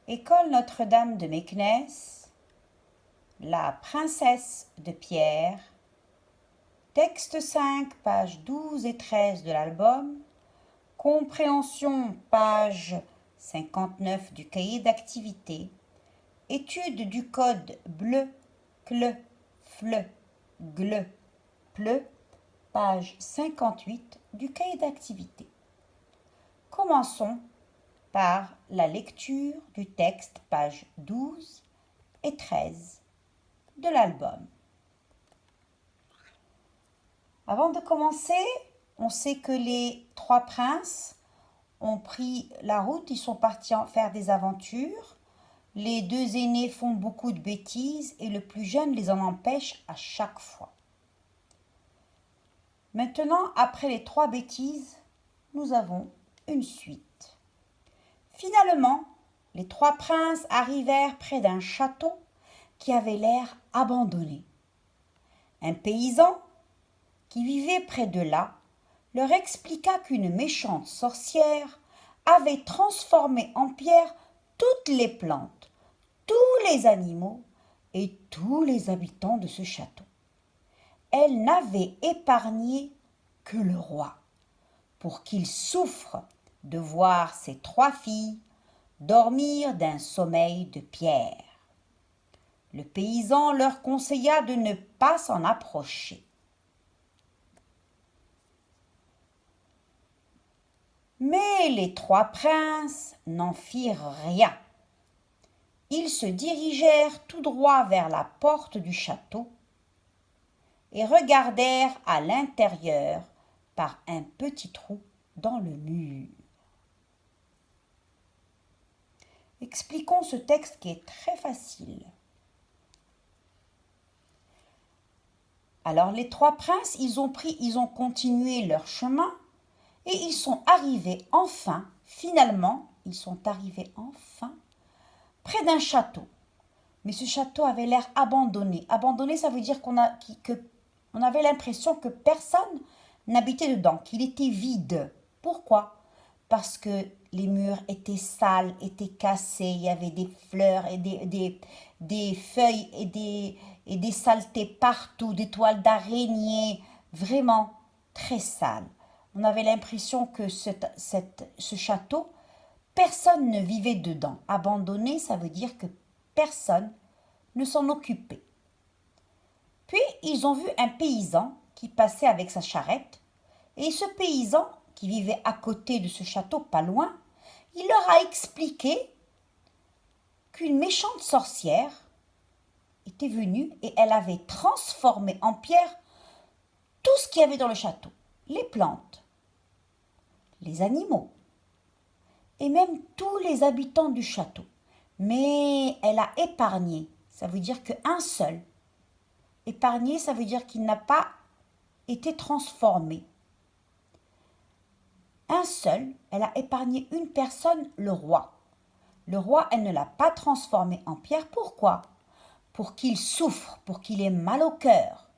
École Notre-Dame de Meknès, La princesse de Pierre, texte 5, pages 12 et 13 de l'album, compréhension, page 59 du cahier d'activité, étude du code bleu, cle, fle, gle, pleu, page 58 du cahier d'activité. Commençons par la lecture du texte, pages 12 et 13 de l'album. Avant de commencer, on sait que les trois princes ont pris la route, ils sont partis faire des aventures. Les deux aînés font beaucoup de bêtises et le plus jeune les en empêche à chaque fois. Maintenant, après les trois bêtises, nous avons une suite. Finalement, les trois princes arrivèrent près d'un château qui avait l'air abandonné. Un paysan qui vivait près de là leur expliqua qu'une méchante sorcière avait transformé en pierre toutes les plantes, tous les animaux et tous les habitants de ce château. Elle n'avait épargné que le roi, pour qu'il souffre de voir ses trois filles dormir d'un sommeil de pierre. Le paysan leur conseilla de ne pas s'en approcher. Mais les trois princes n'en firent rien. Ils se dirigèrent tout droit vers la porte du château et regardèrent à l'intérieur par un petit trou dans le mur. Expliquons ce texte qui est très facile. Alors les trois princes, ils ont continué leur chemin et ils sont arrivés finalement, près d'un château. Mais ce château avait l'air abandonné. Abandonné, ça veut dire qu'on avait l'impression que personne n'habitait dedans, qu'il était vide. Pourquoi ? Parce que les murs étaient sales, étaient cassés, il y avait des fleurs et des feuilles et des saletés partout, des toiles d'araignée, vraiment très sales. On avait l'impression que ce château, personne ne vivait dedans. Abandonné, ça veut dire que personne ne s'en occupait. Puis, ils ont vu un paysan qui passait avec sa charrette, et ce paysan, qui vivait à côté de ce château, pas loin, il leur a expliqué qu'une méchante sorcière était venue et elle avait transformé en pierre tout ce qu'il y avait dans le château, les plantes, les animaux et même tous les habitants du château. Mais elle a épargné, ça veut dire qu'un seul. Épargné, ça veut dire qu'il n'a pas été transformé. Un seul, elle a épargné une personne, le roi. Le roi, elle ne l'a pas transformé en pierre. Pourquoi ? Pour qu'il souffre, pour qu'il ait mal au cœur.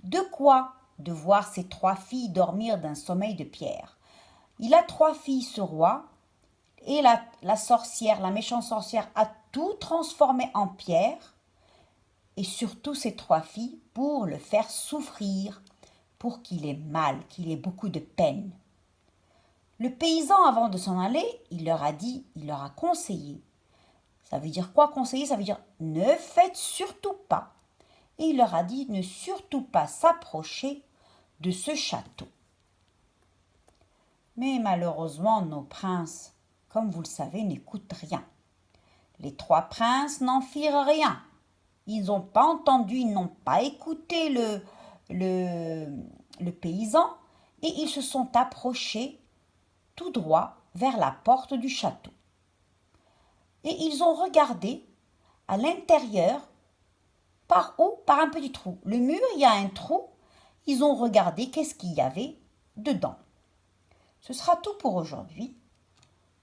De quoi ? De voir ses trois filles dormir d'un sommeil de pierre. Il a trois filles, ce roi, et la sorcière, la méchante sorcière, a tout transformé en pierre, et surtout ces trois filles, pour le faire souffrir, pour qu'il ait mal, qu'il ait beaucoup de peine. Le paysan, avant de s'en aller, il leur a conseillé. Ça veut dire quoi conseiller ? Ça veut dire ne faites surtout pas. Et il leur a dit ne surtout pas s'approcher de ce château. Mais malheureusement, nos princes, comme vous le savez, n'écoutent rien. Les trois princes n'en firent rien. Ils n'ont pas entendu, ils n'ont pas écouté le paysan et ils se sont approchés tout droit vers la porte du château. Et ils ont regardé à l'intérieur, par où ? Par un petit trou. Le mur, il y a un trou. Ils ont regardé qu'est-ce qu'il y avait dedans. Ce sera tout pour aujourd'hui.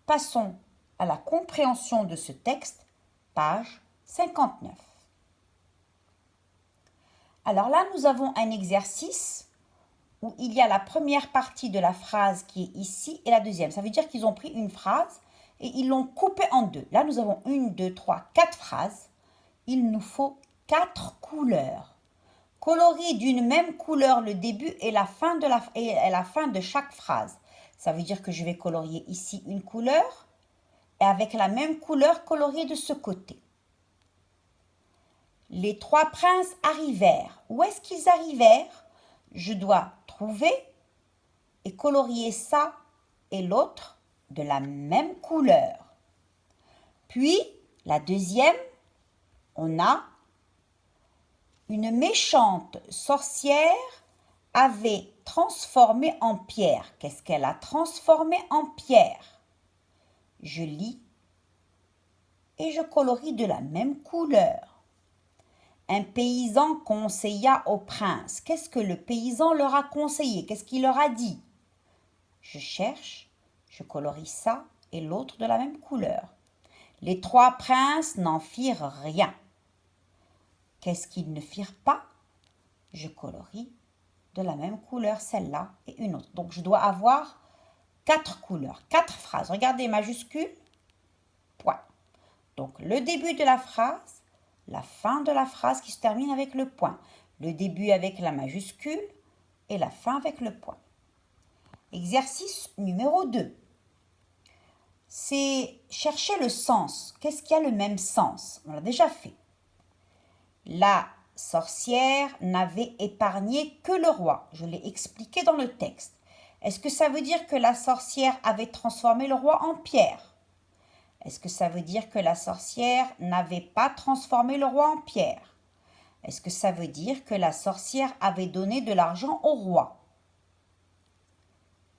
Passons à la compréhension de ce texte, page 59. Alors là, nous avons un exercice où il y a la première partie de la phrase qui est ici et la deuxième. Ça veut dire qu'ils ont pris une phrase et ils l'ont coupé en deux. Là, nous avons 1, 2, 3, 4 phrases. Il nous faut 4 couleurs. Colorier d'une même couleur le début et la fin de chaque phrase. Ça veut dire que je vais colorier ici une couleur et avec la même couleur colorier de ce côté. Les 3 princes arrivèrent. Où est-ce qu'ils arrivèrent? Je dois trouver et colorier ça et l'autre de la même couleur. Puis, la deuxième, on a une méchante sorcière avait transformé en pierre. Qu'est-ce qu'elle a transformé en pierre? Je lis et je colorie de la même couleur. Un paysan conseilla au prince. Qu'est-ce que le paysan leur a conseillé? Qu'est-ce qu'il leur a dit? Je cherche, je colorie ça et l'autre de la même couleur. Les 3 princes n'en firent rien. Qu'est-ce qu'ils ne firent pas? Je colorie de la même couleur, celle-là et une autre. Donc, je dois avoir 4 couleurs, 4 phrases. Regardez, majuscule, point. Donc, le début de la phrase, la fin de la phrase qui se termine avec le point. Le début avec la majuscule et la fin avec le point. Exercice numéro 2. C'est chercher le sens. Qu'est-ce qui a le même sens? On l'a déjà fait. La sorcière n'avait épargné que le roi. Je l'ai expliqué dans le texte. Est-ce que ça veut dire que la sorcière avait transformé le roi en pierre? Est-ce que ça veut dire que la sorcière n'avait pas transformé le roi en pierre? Est-ce que ça veut dire que la sorcière avait donné de l'argent au roi?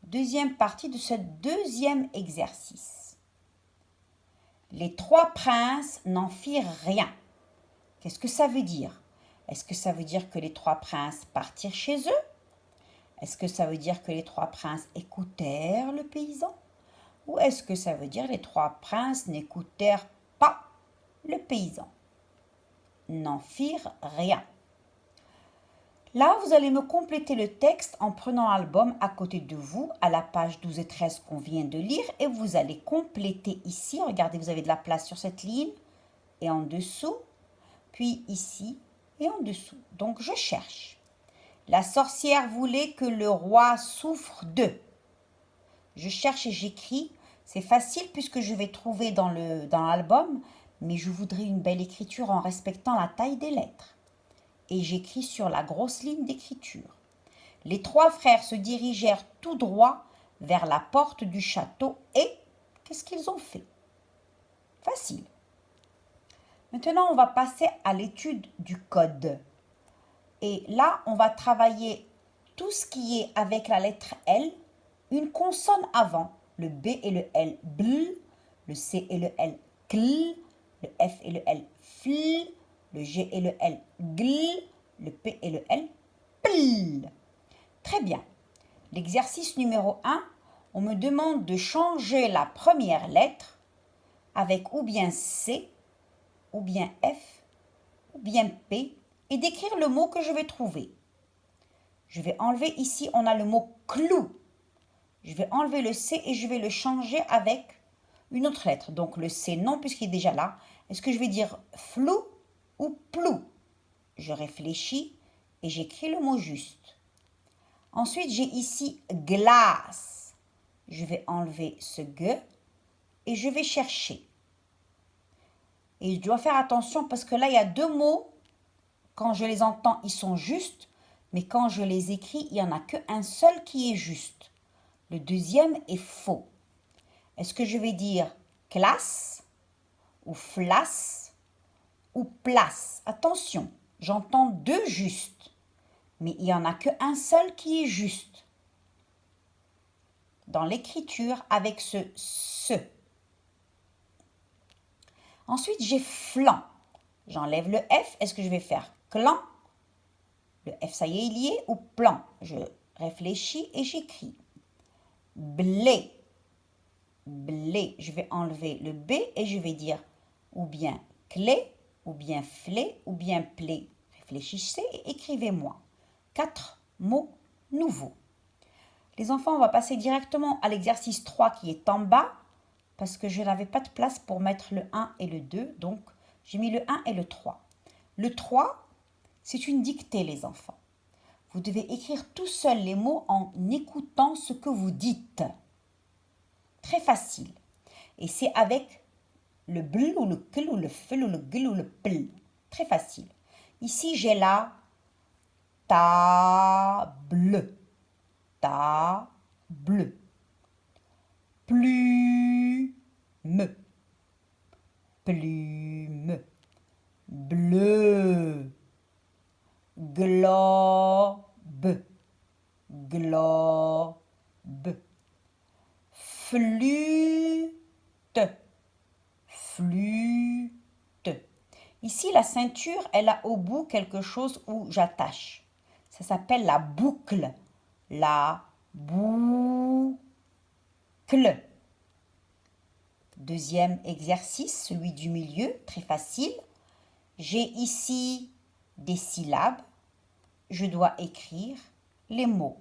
Deuxième partie de ce deuxième exercice. Les 3 princes n'en firent rien. Qu'est-ce que ça veut dire? Est-ce que ça veut dire que les 3 princes partirent chez eux? Est-ce que ça veut dire que les 3 princes écoutèrent le paysan? Ou est-ce que ça veut dire que les 3 princes n'écoutèrent pas le paysan? N'en firent rien. Là, vous allez me compléter le texte en prenant l'album à côté de vous, à la page 12 et 13 qu'on vient de lire, et vous allez compléter ici. Regardez, vous avez de la place sur cette ligne et en dessous, puis ici et en dessous. Donc, je cherche. La sorcière voulait que le roi souffre d'eux. Je cherche et j'écris. C'est facile puisque je vais trouver dans l'album, mais je voudrais une belle écriture en respectant la taille des lettres. Et j'écris sur la grosse ligne d'écriture. Les 3 frères se dirigèrent tout droit vers la porte du château et qu'est-ce qu'ils ont fait? Facile. Maintenant, on va passer à l'étude du code. Et là, on va travailler tout ce qui est avec la lettre L, une consonne avant, le B et le L, bl, le C et le L, cl, le F et le L, fl, le G et le L, gl, le P et le L, pl. Très bien. L'exercice numéro 1, on me demande de changer la première lettre avec ou bien C, ou bien F, ou bien P, et d'écrire le mot que je vais trouver. Je vais enlever ici, on a le mot clou. Je vais enlever le C et je vais le changer avec une autre lettre. Donc le C, non, puisqu'il est déjà là. Est-ce que je vais dire flou ou plou? Je réfléchis et j'écris le mot juste. Ensuite, j'ai ici glace. Je vais enlever ce G et je vais chercher. Et je dois faire attention parce que là, il y a 2 mots. Quand je les entends, ils sont justes. Mais quand je les écris, il n'y en a qu'un seul qui est juste. Le deuxième est faux. Est-ce que je vais dire classe ou flasse ou place? Attention, j'entends 2 justes. Mais il n'y en a qu'un seul qui est juste. Dans l'écriture avec ce « se ». Ensuite, j'ai flanc. J'enlève le F. Est-ce que je vais faire clan? Le F, ça y est, il y est. Ou plan? Je réfléchis et j'écris. Blé. Blé. Je vais enlever le B et je vais dire ou bien clé, ou bien flé, ou bien plé. Réfléchissez et écrivez-moi. 4 mots nouveaux. Les enfants, on va passer directement à l'exercice 3 qui est en bas. parce que je n'avais pas de place pour mettre le 1 et le 2, donc j'ai mis le 1 et le 3. Le 3, c'est une dictée, les enfants. Vous devez écrire tout seul les mots en écoutant ce que vous dites. Très facile. Et c'est avec le bl ou le kl ou le fl ou le gl ou le pl. Très facile. Ici, j'ai la table. Table. Plume. Plume. Bleu. Globe. Globe. Flûte. Flûte. Ici, la ceinture, elle a au bout quelque chose où j'attache. Ça s'appelle la boucle. La boucle. Deuxième exercice, celui du milieu, très facile. J'ai ici des syllabes. Je dois écrire les mots.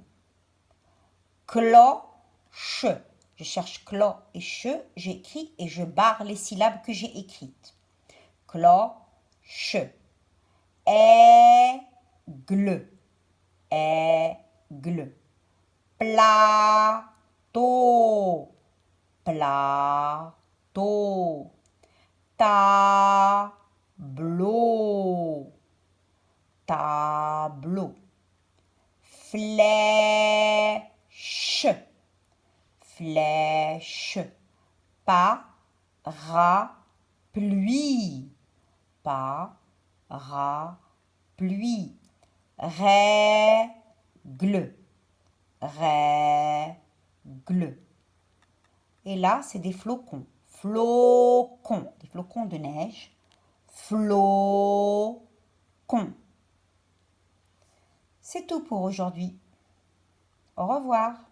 Cloche. Je cherche clo et che, j'écris et je barre les syllabes que j'ai écrites. Cloche. Aigle. Aigle. Plateau. Plateau. Tableau. Tableau. Flèche. Flèche. Parapluie. Parapluie. Règle. Règle. Et là, c'est des flocons. Flocons. Des flocons de neige. Flocons. C'est tout pour aujourd'hui. Au revoir.